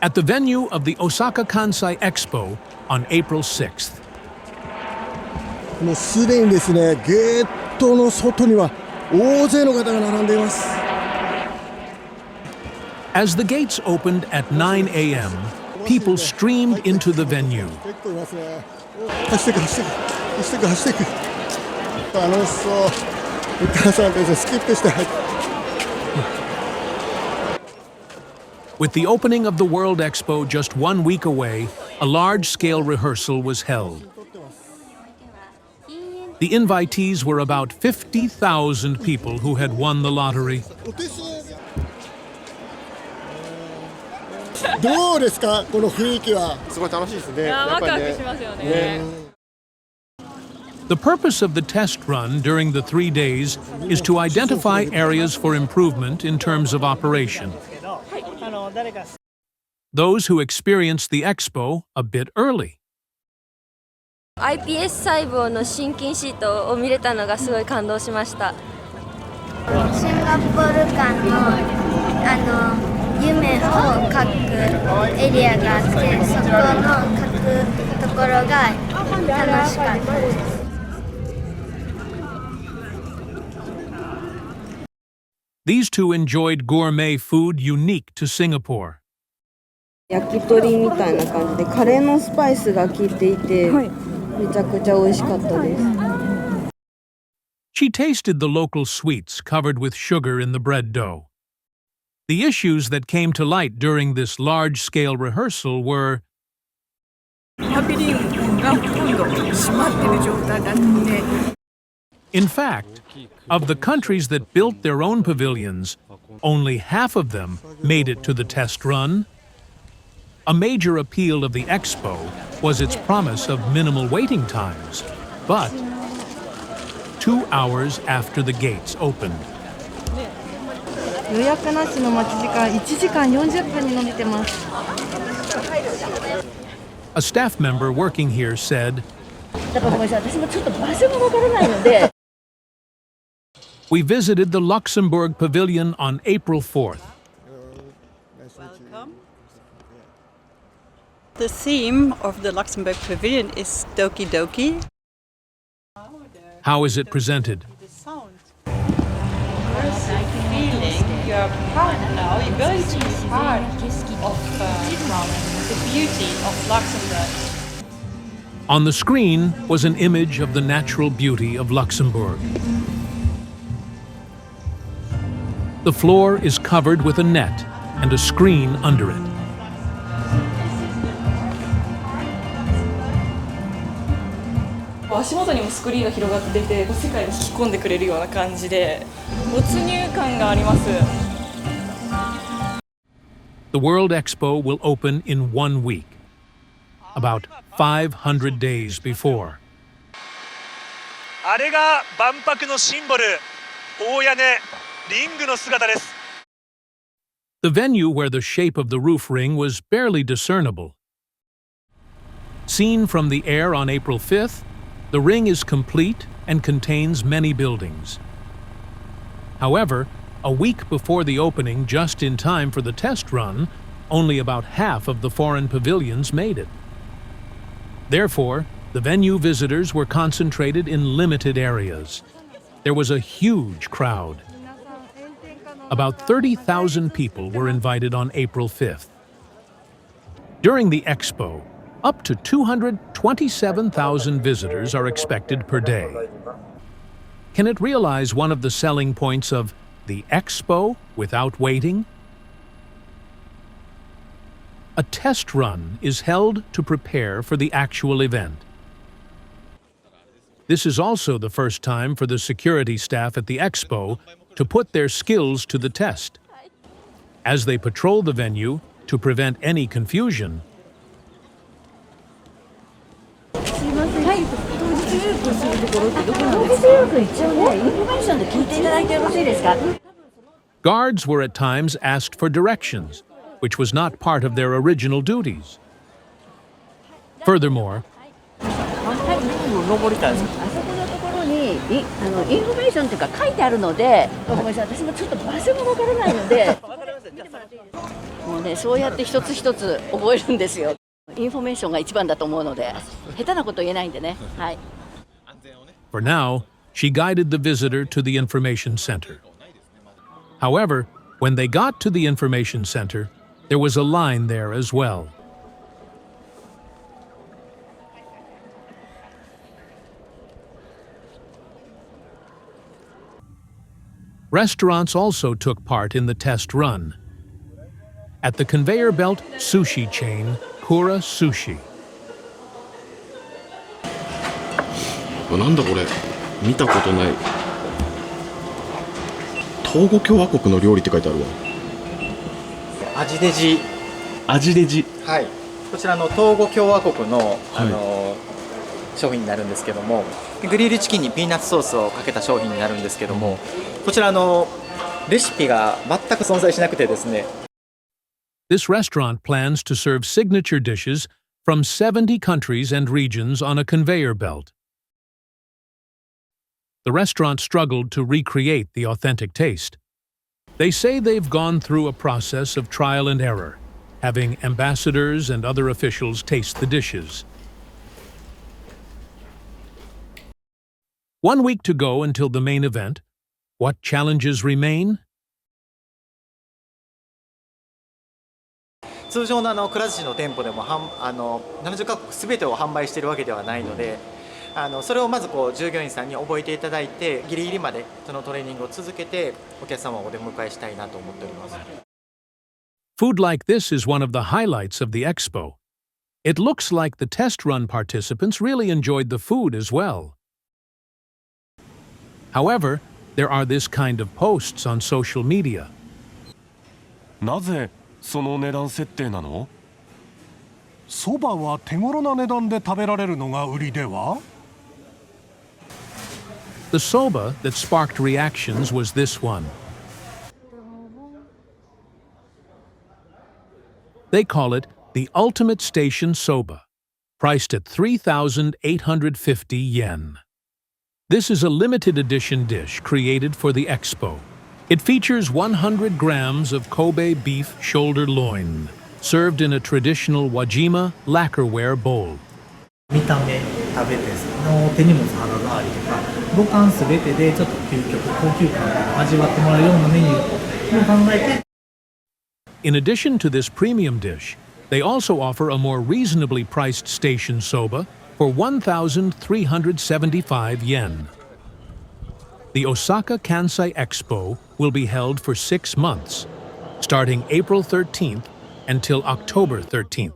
at the venue of the Osaka Kansai Expo on April 6th. もうすでにですね、ゲートの外には大勢の方が並んでいます。As the gates opened at 9 a.m., people streamed into the venue. 結構いますね。走ってく、走ってく、走ってく、走ってく。楽しそう。お母さんたちスキップして入って。With the opening of the World Expo just 1 week away, a large-scale rehearsal was held. The invitees were about 50,000 people who had won the lottery. どうですか、この雰囲気は。すごい楽しいですね。ワクワクしますよね。The purpose of the test run during the 3 days is to identify areas for improvement in terms of operation. Those who experienced the expo a bit early. iPS 細胞の心筋シートを見れたのがすごい感動しました。シンガポール間の夢を描くエリアがあって、そこの描くところが楽しかったです。These two enjoyed gourmet food unique to Singapore. 焼き鳥みたいな感じでカレーのスパイスが効いていて、めちゃくちゃ美味しかったです。She tasted the local sweets covered with sugar in the bread dough. The issues that came to light during this large-scale rehearsal were in fact, of the countries that built their own pavilions, only half of them made it to the test run. A major appeal of the Expo was its promise of minimal waiting times, but 2 hours after the gates opened. 予約なしの待ち時間1時間40分に伸びてます。A staff member working here said, "We visited the Luxembourg Pavilion on April 4th. The theme of the Luxembourg Pavilion is Doki Doki. How is it presented?" The sound. Feeling you're part now, you're going to be part of the beauty of Luxembourg. On the screen was an image of the natural beauty of Luxembourg. The floor is covered with a net and a screen under it. 足元にもスクリーンが広がっていて、世界に引き込んでくれるような感じで、没入感があります。The World Expo will open in 1 week, about 500 days before. あれが万博のシンボル、大屋根、リングの姿です。The venue where the shape of the roof ring was barely discernible. Seen from the air on April 5th, the ring is complete and contains many buildings. However, a week before the opening, just in time for the test run, only about half of the foreign pavilions made it. Therefore, the venue visitors were concentrated in limited areas. There was a huge crowd. About 30,000 people were invited on April 5th. During the expo, up to 227,000 visitors are expected per day. Can it realize one of the selling points of the expo without waiting? A test run is held to prepare for the actual event. This is also the first time for the security staff at the expo to put their skills to the test. As they patrol the venue to prevent any confusion, guards were at times asked for directions, which was not part of their original duties. Furthermore, もうね、そうやって一つ一つ覚えるんですよ。インフォメーションが一番だと思うので、下手なこと言えないんでね。はい。For now, she guided the visitor to the information center. However, when they got to the information center, there was a line there as well. Restaurants also took part in the test run. At the conveyor belt sushi chain, Kura Sushi. なんだこれ、見たことない。トーゴ共和国の料理って書いてあるわ。味デジ。味デジ。はい。こちらのトーゴ共和国の商品になるんですけども、グリルチキンにピーナッツソースをかけた商品になるんですけども、こちらレシピが全く存在しなくてですね。This restaurant plans to serve signature dishes from 70 countries and regions on a conveyor belt. The restaurant struggled to recreate the authentic taste. They say they've gone through a process of trial and error, having ambassadors and other officials taste the dishes. 1 week to go until the main event. What challenges remain? 通常のくら寿司の店舗でも70カ国すべてを販売しているわけではないので、それをまず従業員さんに覚えていただいて、ギリギリまでそのトレーニングを続けてお客様をお出迎えしたいなと思っております。Food like this is one of the highlights of the expo. It looks like the test run participants really enjoyed the food as well. However, there are this kind of posts on social media. なぜその値段設定なの？そばは手頃な値段で食べられるのが売りでは？ The soba that sparked reactions was this one. They call it the Ultimate Station Soba, priced at 3,850 yen. This is a limited edition dish created for the expo. It features 100 grams of Kobe beef shoulder loin, served in a traditional Wajima lacquerware bowl. 見た目、食べて手荷物肌触りとか五感すべてでちょっと究極高級感を味わってもらえるようなメニューを考えて。 In addition to this premium dish, they also offer a more reasonably priced station soba for 1,375 yen. The Osaka Kansai Expo will be held for 6 months, starting April 13th until October 13th.